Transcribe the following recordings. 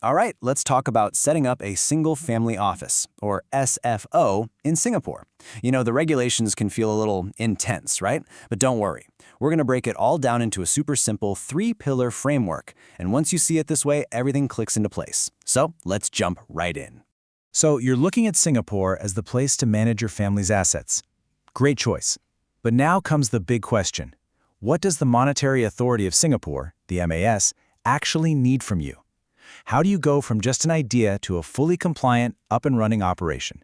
All right, let's talk about setting up a single family office, or SFO, in Singapore. You know, the regulations can feel a little intense, right? But don't worry. We're going to break it all down into a super simple 3-pillar framework. And once you see it this way, everything clicks into place. So let's jump right in. So you're looking at Singapore as the place to manage your family's assets. Great choice. But now comes the big question. What does the Monetary Authority of Singapore, the MAS, actually need from you? How do you go from just an idea to a fully compliant, up-and-running operation?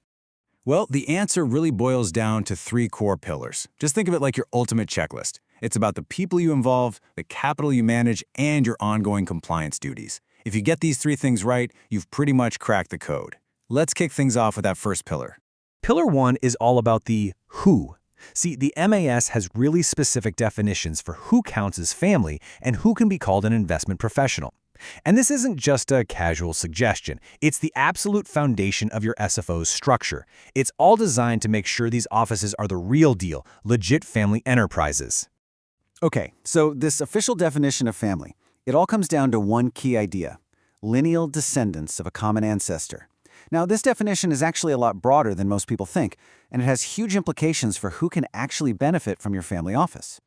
Well, the answer really boils down to 3 core pillars. Just think of it like your ultimate checklist. It's about the people you involve, the capital you manage, and your ongoing compliance duties. If you get these 3 things right, you've pretty much cracked the code. Let's kick things off with that first pillar. Pillar 1 is all about the who. See, the MAS has really specific definitions for who counts as family and who can be called an investment professional. And this isn't just a casual suggestion. It's the absolute foundation of your SFO's structure. It's all designed to make sure these offices are the real deal, legit family enterprises. Okay, so this official definition of family, it all comes down to one key idea: lineal descendants of a common ancestor. Now, this definition is actually a lot broader than most people think, and it has huge implications for who can actually benefit from your family office.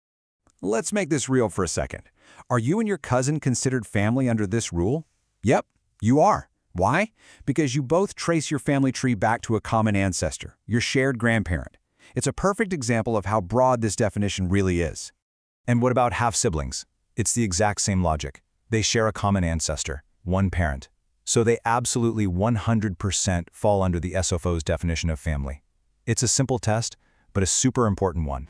Let's make this real for a second. Are you and your cousin considered family under this rule? Yep, you are. Why? Because you both trace your family tree back to a common ancestor, your shared grandparent. It's a perfect example of how broad this definition really is. And what about half-siblings? It's the exact same logic. They share a common ancestor, one parent. So they absolutely 100% fall under the SFO's definition of family. It's a simple test, but a super important one.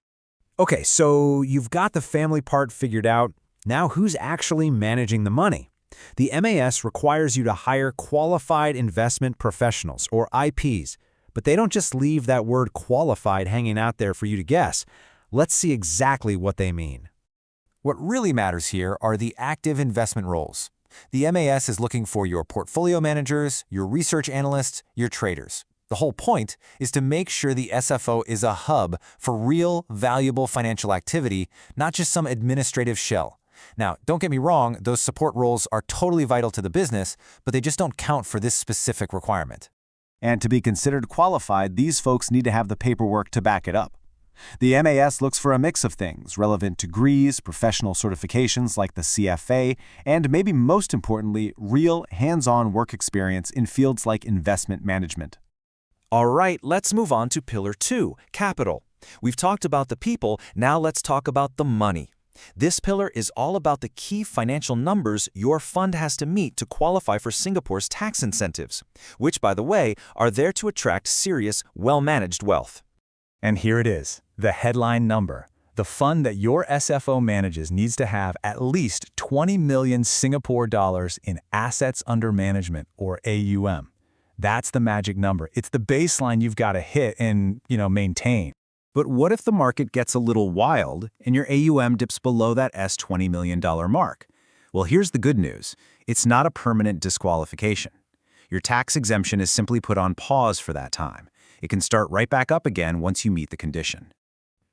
Okay, so you've got the family part figured out. Now who's actually managing the money? The MAS requires you to hire qualified investment professionals, or IPs, but they don't just leave that word qualified hanging out there for you to guess. Let's see exactly what they mean. What really matters here are the active investment roles. The MAS is looking for your portfolio managers, your research analysts, your traders. The whole point is to make sure the SFO is a hub for real, valuable financial activity, not just some administrative shell. Now, don't get me wrong, those support roles are totally vital to the business, but they just don't count for this specific requirement. And to be considered qualified, these folks need to have the paperwork to back it up. The MAS looks for a mix of things: relevant degrees, professional certifications like the CFA, and maybe most importantly, real hands-on work experience in fields like investment management. All right, let's move on to Pillar 2, capital. We've talked about the people, now let's talk about the money. This pillar is all about the key financial numbers your fund has to meet to qualify for Singapore's tax incentives, which, by the way, are there to attract serious, well-managed wealth. And here it is, the headline number. The fund that your SFO manages needs to have at least 20 million Singapore dollars in assets under management, or AUM. That's the magic number. It's the baseline you've got to hit and, maintain. But what if the market gets a little wild and your AUM dips below that $20 million mark? Well, here's the good news. It's not a permanent disqualification. Your tax exemption is simply put on pause for that time. It can start right back up again once you meet the condition.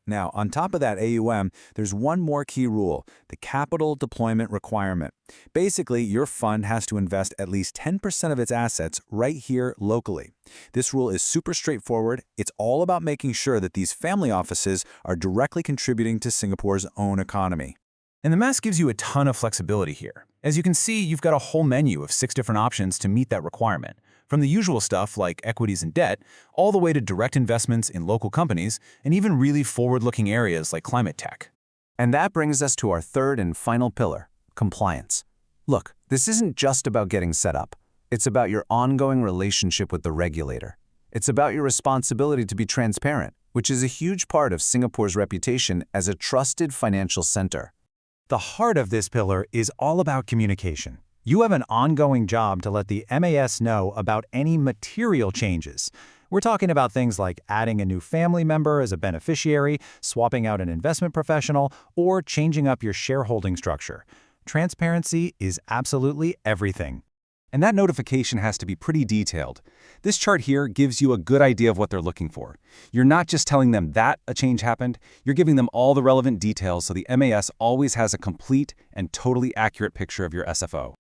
Now, on top of that AUM, there's one more key rule: the capital deployment requirement. Basically, your fund has to invest at least 10% of its assets right here locally. This rule is super straightforward. It's all about making sure that these family offices are directly contributing to Singapore's own economy. And the MAS gives you a ton of flexibility here. As you can see, you've got a whole menu of 6 different options to meet that requirement. From the usual stuff like equities and debt, all the way to direct investments in local companies, and even really forward-looking areas like climate tech. And that brings us to our third and final pillar: compliance. Look, this isn't just about getting set up. It's about your ongoing relationship with the regulator. It's about your responsibility to be transparent, which is a huge part of Singapore's reputation as a trusted financial center. The heart of this pillar is all about communication. You have an ongoing job to let the MAS know about any material changes. We're talking about things like adding a new family member as a beneficiary, swapping out an investment professional, or changing up your shareholding structure. Transparency is absolutely everything. And that notification has to be pretty detailed. This chart here gives you a good idea of what they're looking for. You're not just telling them that a change happened, you're giving them all the relevant details so the MAS always has a complete and totally accurate picture of your SFO.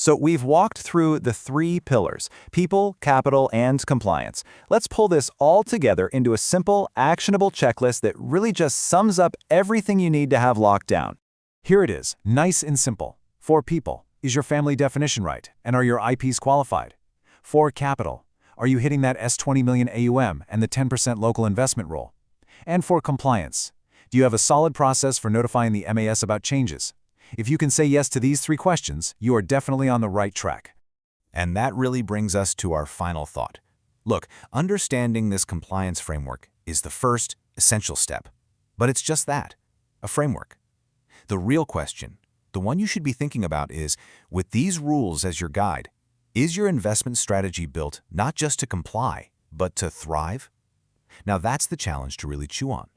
So we've walked through the 3 pillars: people, capital, and compliance. Let's pull this all together into a simple, actionable checklist that really just sums up everything you need to have locked down. Here it is, nice and simple. For people, is your family definition right, and are your IPs qualified? For capital, are you hitting that S20 million AUM and the 10% local investment rule? And for compliance, do you have a solid process for notifying the MAS about changes? If you can say yes to these 3 questions, you are definitely on the right track. And that really brings us to our final thought. Look, understanding this compliance framework is the first essential step. But it's just that, a framework. The real question, the one you should be thinking about is, with these rules as your guide, is your investment strategy built not just to comply, but to thrive? Now that's the challenge to really chew on.